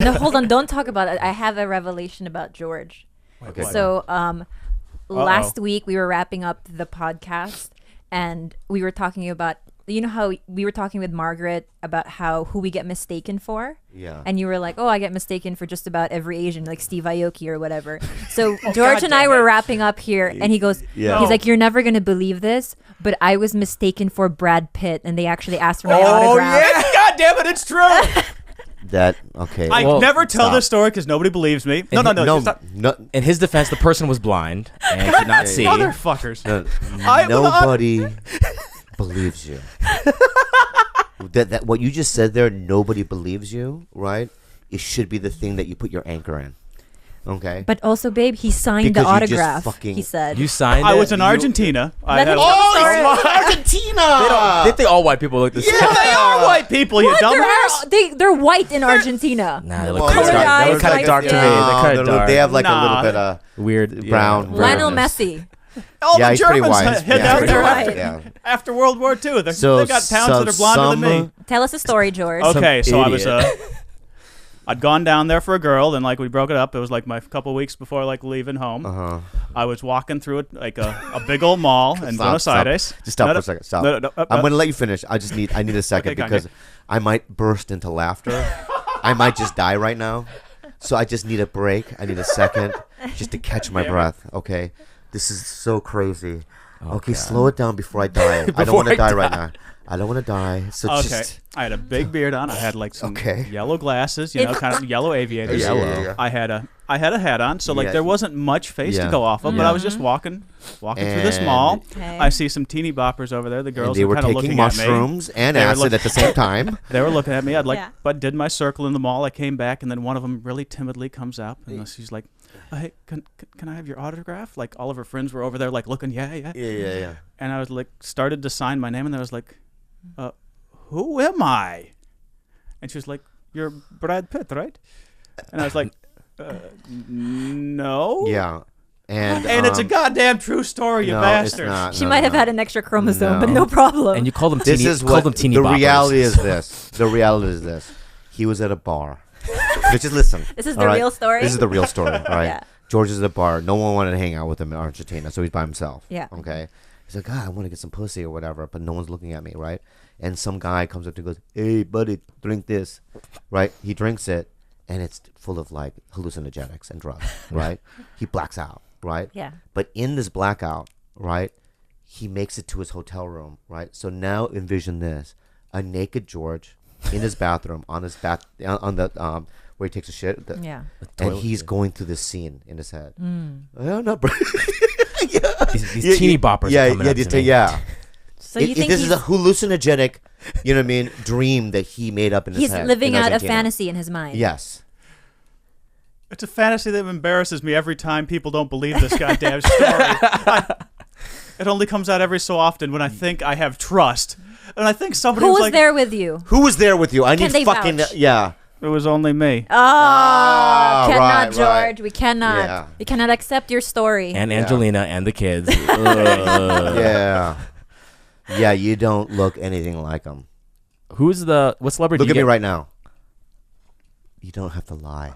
No, hold on. Don't talk about it. I have a revelation about George. Okay. So, last week we were wrapping up the podcast, and we were talking about, you know how we were talking with Margaret about who we get mistaken for? Yeah. And you were like, oh, I get mistaken for just about every Asian, like Steve Aoki or whatever. So George and I were wrapping up here, and he goes, he's like, you're never going to believe this, but I was mistaken for Brad Pitt, and they actually asked for my autograph. Oh, yeah. God damn it, it's true. Okay. I never tell this story because nobody believes me. No. In his defense, the person was blind and could not see. Motherfuckers. Nobody believes you. That what you just said there, nobody believes you, right? It should be the thing that you put your anchor in. Okay. But also, babe, he signed Because the you just autograph. fucking- He said. You signed it? I was in Argentina. Let him tell the story. Argentina! They think all white people look the same. Yeah, they are white people, you What? dumbass. They're white in Argentina. Nah, they Well, look colored eyes, They look kind light of dark to me. skin. They're kind of dark. They have like a Nah. little bit of Weird. brown. Lionel brownness. Messi. All Yeah, the he's pretty Germans white. hid Yeah, out pretty there white. Yeah. after World War II. They So got towns that are blonder than me. Tell us a story, George. Okay, so I was idiot. I'd gone down there for a girl, and like we broke it up. It was like my couple weeks before like leaving home. Uh-huh. I was walking through a big old mall in Buenos Aires. Just stop No, for a second. Stop. no, I'm going to let you finish. I need a second Okay, because I might burst into laughter. I might just die right now. So I just need a break. I need a second just to catch my breath. Okay. This is so crazy. Okay, slow it down before I die. I don't want to die right now. I don't want to die. So Okay, just I had a big beard on. I had like some Okay. yellow glasses, kind of yellow aviators. Yeah. I had a hat on, so like Yeah. there wasn't much face Yeah. to go off of. But I was just walking through this And- mall. Okay. I see some teeny boppers over there. The and girls they are were kind of taking looking at me. mushrooms and They were acid at the same time. They were looking at me. Yeah. But did my circle in the mall. I came back, and then one of them really timidly comes up, and she's like, "Hey, can I have your autograph?" Like all of her friends were over there, like looking, yeah. Yeah. And I was like, started to sign my name, and I was like, "Who am I?" And she was like, "You're Brad Pitt, right?" And I was like, "No." Yeah. And it's a goddamn true story, you no, bastard. It's not. She No, might have no. had an extra chromosome, but No. no problem. And you called them This teeny, is called what them teeny the boppers. reality is. This. The reality is this. He was at a bar. Just listen. This is all the right? real story? This is the real story, right? Yeah. George is at a bar. No one wanted to hang out with him in Argentina, so he's by himself. Yeah. Okay. He's like, I want to get some pussy or whatever, but no one's looking at me, right? And some guy comes up to him and goes, "Hey, buddy, drink this," right? He drinks it, and it's full of like hallucinogenics and drugs, right? He blacks out, right? Yeah. But in this blackout, right, he makes it to his hotel room, right? So now envision this: a naked George in his bathroom on the where he takes a shit, Yeah. and he's going through this scene in his head. I'm not. These teeny boppers are coming up to me. Yeah. So you think this is he's, a hallucinogenic, you know what I mean, dream that he made up in his he's head. living in out a Argentina. fantasy in his mind? Yes. It's a fantasy that embarrasses me every time people don't believe this goddamn story. It only comes out every so often when I think I have trust. And I think somebody Who was was like, there with you? Who was there with you? I Can need they fucking vouch? yeah. it was only me. Oh, cannot, right, George. right. We cannot. Yeah. We cannot accept your story. And Angelina and the kids. Yeah. Yeah, you don't look anything like him. What celebrity? Look do at you me get? right now. You don't have to lie.